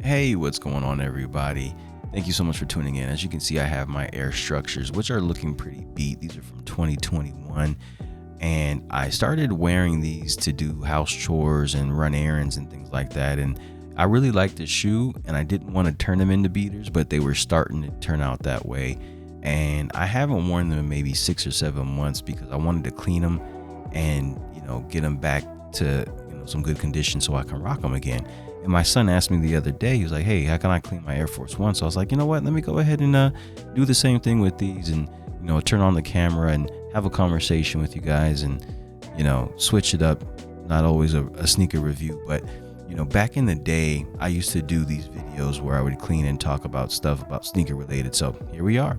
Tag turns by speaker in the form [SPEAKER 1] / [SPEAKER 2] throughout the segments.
[SPEAKER 1] Hey, what's going on, everybody? Thank you so much for tuning in. As you can see, I have my Air Structures, which are looking pretty beat. These are from 2021, and I started wearing these to do house chores and run errands and things like that. And I really liked the shoe, and I didn't want to turn them into beaters, but they were starting to turn out that way. And I haven't worn them in maybe 6 or 7 months because I wanted to clean them and get them back to some good condition so I can rock them again. And my son asked me the other day, he was like, hey, how can I clean my Air Force One? So I was like, you know what, let me go ahead and do the same thing with these and turn on the camera and have a conversation with you guys and switch it up. Not always a sneaker review, but back in the day I used to do these videos where I would clean and talk about stuff about sneaker related. So here we are.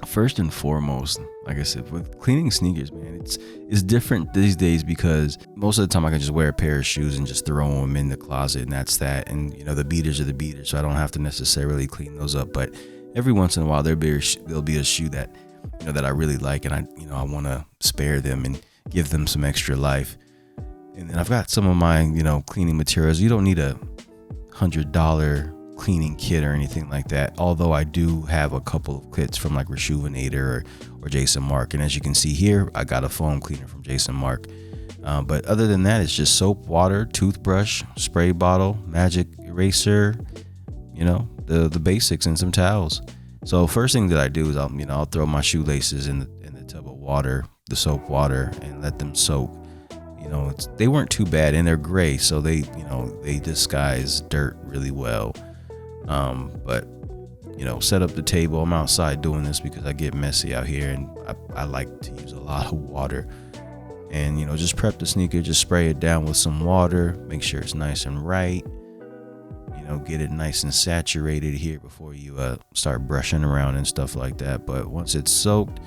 [SPEAKER 1] First and foremost, like I said, with cleaning sneakers, man, it's different these days because most of the time I can just wear a pair of shoes and just throw them in the closet, and that's that. And the beaters are the beaters, so I don't have to necessarily clean those up. But every once in a while there'll be a shoe that that I really like, and I want to spare them and give them some extra life. And then I've got some of my cleaning materials. You don't need a $100 cleaning kit or anything like that, although I do have a couple of kits from like Rejuvinator or Jason Markk. And as you can see here, I got a foam cleaner from Jason Markk. But other than that, it's just soap, water, toothbrush, spray bottle, magic eraser, the basics, and some towels. So first thing that I do is I'll throw my shoelaces in the tub of water, the soap water, and let them soak. They weren't too bad, and they're gray, so they disguise dirt really well. But set up the table. I'm outside doing this because I get messy out here, and I like to use a lot of water. And just prep the sneaker, just spray it down with some water, make sure it's nice and right, get it nice and saturated here before you start brushing around and stuff like that. But once it's soaked,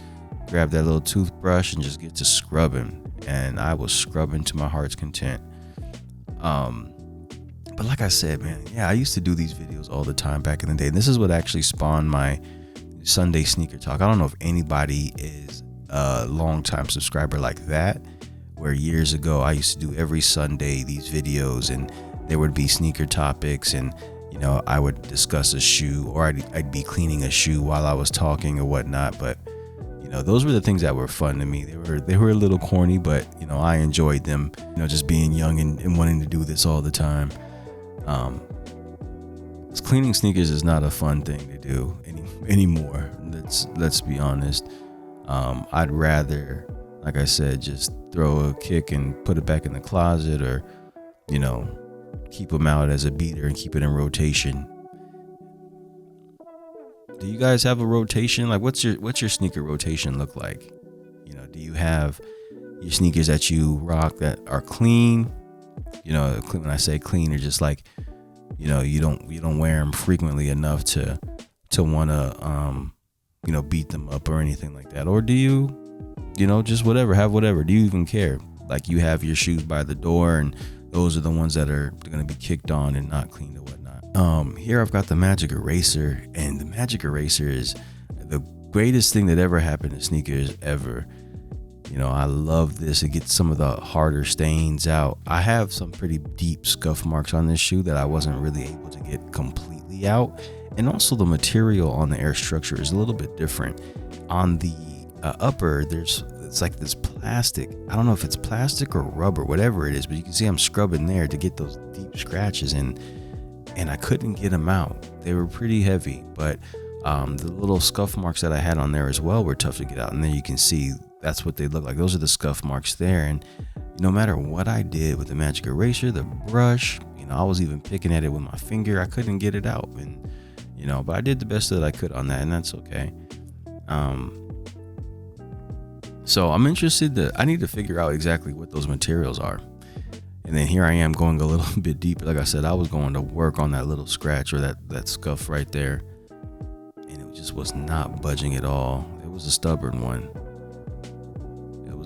[SPEAKER 1] grab that little toothbrush and just get to scrubbing. And I was scrubbing to my heart's content. But like I said, man, yeah, I used to do these videos all the time back in the day. And this is what actually spawned my Sunday sneaker talk. I don't know if anybody is a longtime subscriber like that, where years ago I used to do every Sunday these videos, and there would be sneaker topics, and I would discuss a shoe, or I'd be cleaning a shoe while I was talking or whatnot. But those were the things that were fun to me. They were a little corny, but I enjoyed them. Just being young and wanting to do this all the time. Cleaning sneakers is not a fun thing to do anymore. Let's be honest. I'd rather, like I said, just throw a kick and put it back in the closet, or keep them out as a beater and keep it in rotation. Do you guys have a rotation? Like, what's your sneaker rotation look like? Do you have your sneakers that you rock that are clean? When I say clean, they're just like, you don't wear them frequently enough to want to beat them up or anything like that. Or do you just have whatever? Do you even care? Like, you have your shoes by the door, and those are the ones that are going to be kicked on and not cleaned or whatnot. Here I've got the magic eraser, and the magic eraser is the greatest thing that ever happened to sneakers ever. I love this. It gets some of the harder stains out. I have some pretty deep scuff marks on this shoe that I wasn't really able to get completely out. And also the material on the Air Structure is a little bit different. On the upper, it's like this plastic. I don't know if it's plastic or rubber, whatever it is, but you can see I'm scrubbing there to get those deep scratches in, and I couldn't get them out. They were pretty heavy, but the little scuff marks that I had on there as well were tough to get out. And then you can see that's what they look like. Those are the scuff marks there. And no matter what I did with the magic eraser, the brush, I was even picking at it with my finger, I couldn't get it out. And but I did the best that I could on that, and that's okay. So I'm interested I need to figure out exactly what those materials are. And then here I am going a little bit deeper. Like I said, I was going to work on that little scratch or that scuff right there, and it just was not budging at all. It was a stubborn one.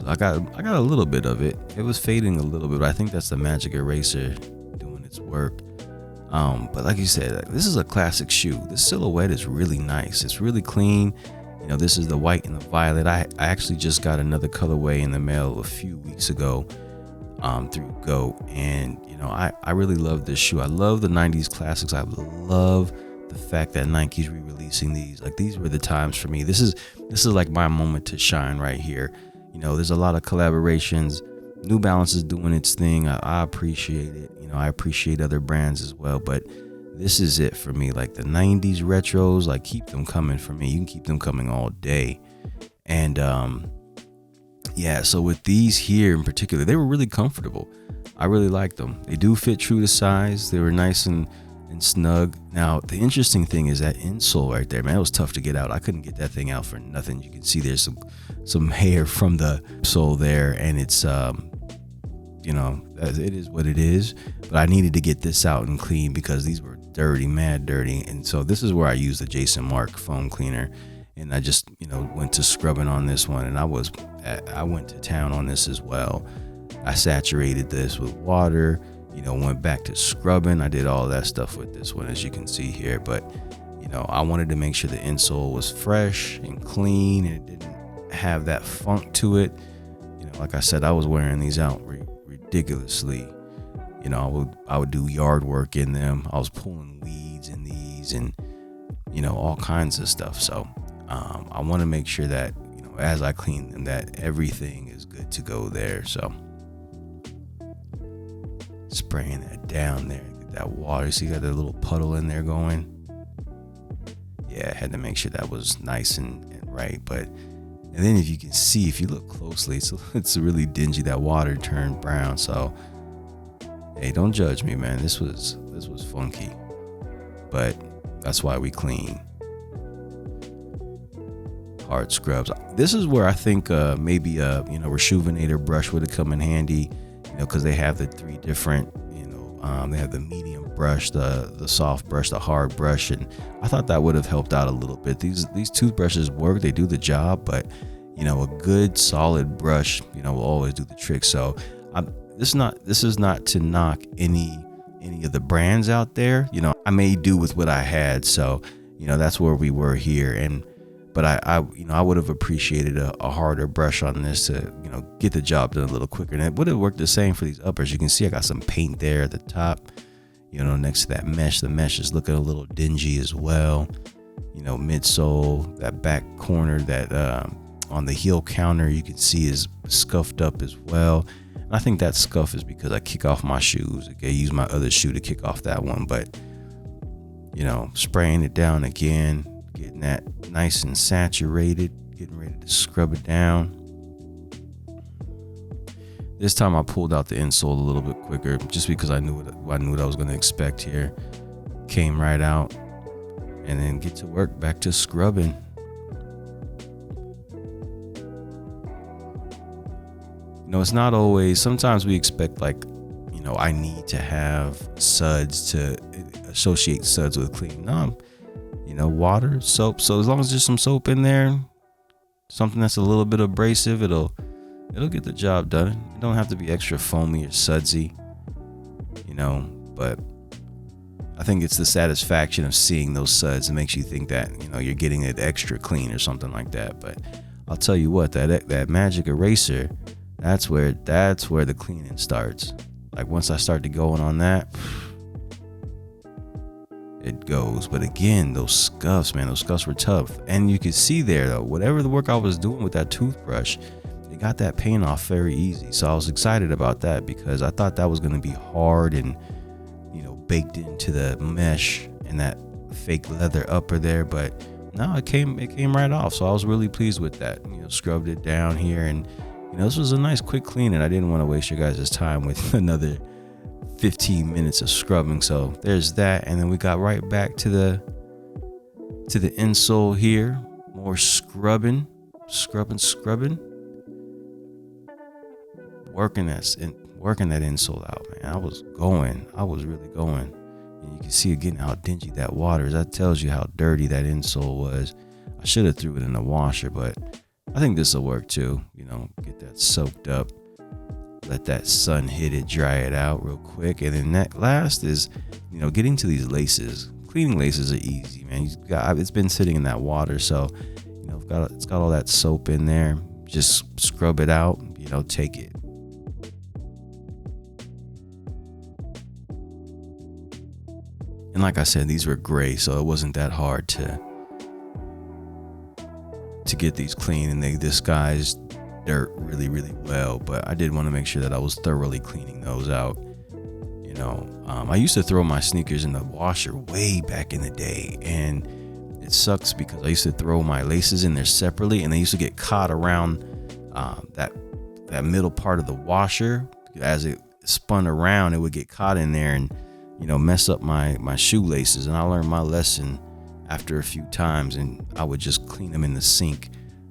[SPEAKER 1] I got a little bit of it. It was fading a little bit, but I think that's the magic eraser doing its work. But like you said, this is a classic shoe. This silhouette is really nice. It's really clean. This is the white and the violet. I actually just got another colorway in the mail a few weeks ago. through GOAT. And I really love this shoe. I love the 90s classics. I love the fact that Nike's re-releasing these. Like, these were the times for me. This is like my moment to shine right here. There's a lot of collaborations. New Balance is doing its thing. I appreciate it. I appreciate other brands as well, but this is it for me. Like, the 90s retros, like, keep them coming for me. You can keep them coming all day. And yeah, so with these here in particular, they were really comfortable. I really liked them. They do fit true to size. They were nice and snug. Now, the interesting thing is that insole right there, man, it was tough to get out. I couldn't get that thing out for nothing. You can see there's some hair from the sole there, and it's it is what it is. But I needed to get this out and clean because these were dirty, mad dirty. And so this is where I use the Jason Markk foam cleaner, and I just went to scrubbing on this one, and I went to town on this as well. I saturated this with water, went back to scrubbing. I did all that stuff with this one, as you can see here. But I wanted to make sure the insole was fresh and clean, and it didn't have that funk to it. Like I said, I was wearing these out ridiculously. I would do yard work in them. I was pulling weeds in these, and all kinds of stuff. So I want to make sure that as I clean them, that everything is good to go there. So spraying that down there, get that water. See, got that little puddle in there going. Yeah, I had to make sure that was nice and right. And then if you can see, if you look closely, it's really dingy. That water turned brown. So hey, don't judge me, man. This was funky, but that's why we clean. Hard scrubs. This is where I think maybe Rejuvenator brush would have come in handy, because they have the three different, they have the medium brush, the soft brush, the hard brush, and I thought that would have helped out a little bit. These toothbrushes work, they do the job, but a good solid brush, will always do the trick. So this is not to knock any of the brands out there. I made do with what I had, so that's where we were here. But I would have appreciated a harder brush on this to get the job done a little quicker, and it would have worked the same for these uppers. You can see I got some paint there at the top, next to that mesh. The mesh is looking a little dingy as well. Midsole, that back corner that on the heel counter you can see is scuffed up as well. And I think that scuff is because I kick off my shoes. Okay, use my other shoe to kick off that one, but spraying it down again, getting that nice and saturated, getting ready to scrub it down. This time I pulled out the insole a little bit quicker, just because I knew what I was going to expect here. Came right out, and then get to work, back to scrubbing. It's not always. Sometimes we expect, like, I need to have suds to associate suds with clean. No, water, soap. So as long as there's some soap in there, something that's a little bit abrasive, it'll get the job done. It don't have to be extra foamy or sudsy, but I think it's the satisfaction of seeing those suds that makes you think that, you're getting it extra clean or something like that. But I'll tell you what, that magic eraser, that's where the cleaning starts. Like, once I start to going on that, it goes. But again, those scuffs were tough. And you can see there, though, whatever the work I was doing with that toothbrush, it got that paint off very easy. So I was excited about that, because I thought that was going to be hard and baked into the mesh and that fake leather upper there. But no, it came right off. So I was really pleased with that. Scrubbed it down here, and this was a nice quick clean, and I didn't want to waste your guys' time with another 15 minutes of scrubbing. So there's that. And then we got right back to the insole here. More scrubbing. Working that insole out, man. I was really going. And you can see again how dingy that water is. That tells you how dirty that insole was. I should have threw it in the washer, but I think this will work too. Get that soaked up. Let that sun hit it, dry it out real quick. And then that last is, getting to these laces. Cleaning laces are easy, man. It's been sitting in that water, so it's got all that soap in there. Just scrub it out. Take it. And like I said, these were gray, so it wasn't that hard to get these clean, and they disguised dirt really, really well. But I did want to make sure that I was thoroughly cleaning those out. You know, I used to throw my sneakers in the washer way back in the day, and it sucks because I used to throw my laces in there separately, and they used to get caught around that middle part of the washer. As it spun around, it would get caught in there and, you know, mess up my shoelaces. And I learned my lesson after a few times, and I would just clean them in the sink.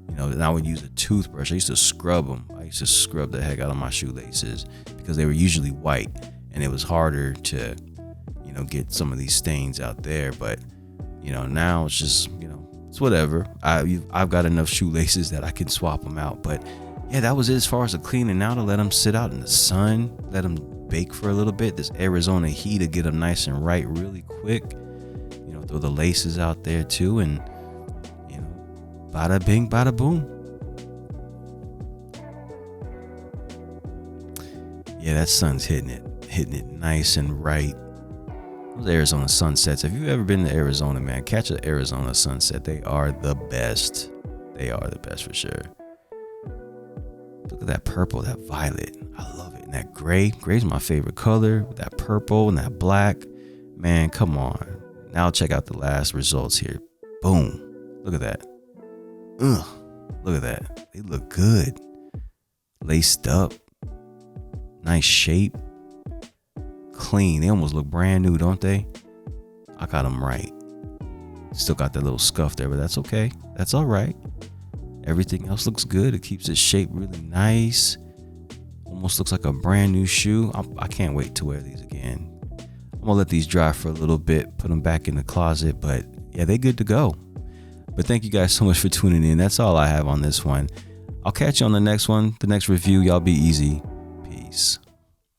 [SPEAKER 1] You know, and I would use a toothbrush. I used to scrub them. I used to scrub the heck out of my shoelaces because they were usually white, and it was harder to, you know, get some of these stains out there. But, you know, now it's just, you know, it's whatever. I've got enough shoelaces that I can swap them out. But yeah, that was it as far as the cleaning. Now to let them sit out in the sun, let them bake for a little bit. This Arizona heat to get them nice and right really quick. You know, throw the laces out there too, and, you know, bada bing, bada boom. Yeah, that sun's hitting it nice and right. Those Arizona sunsets. If you've ever been to Arizona, man, catch an Arizona sunset. They are the best. They are the best for sure. Look at that purple, that violet. I love it. And that gray. Gray's my favorite color. That purple and that black. Man, come on. Now check out the last results here. Boom. Look at that. Ugh. Look at that. They look good. Laced up. Nice shape. Clean. They almost look brand new, don't they? I got them right. Still got that little scuff there, but that's okay. That's all right. Everything else looks good. It keeps its shape really nice. Almost looks like a brand new shoe. I can't wait to wear these again. I'm gonna let these dry for a little bit, put them back in the closet, but yeah, they're good to go. But thank you guys so much for tuning in. That's all I have on this one. I'll catch you on the next one, the next review. Y'all be easy. Peace.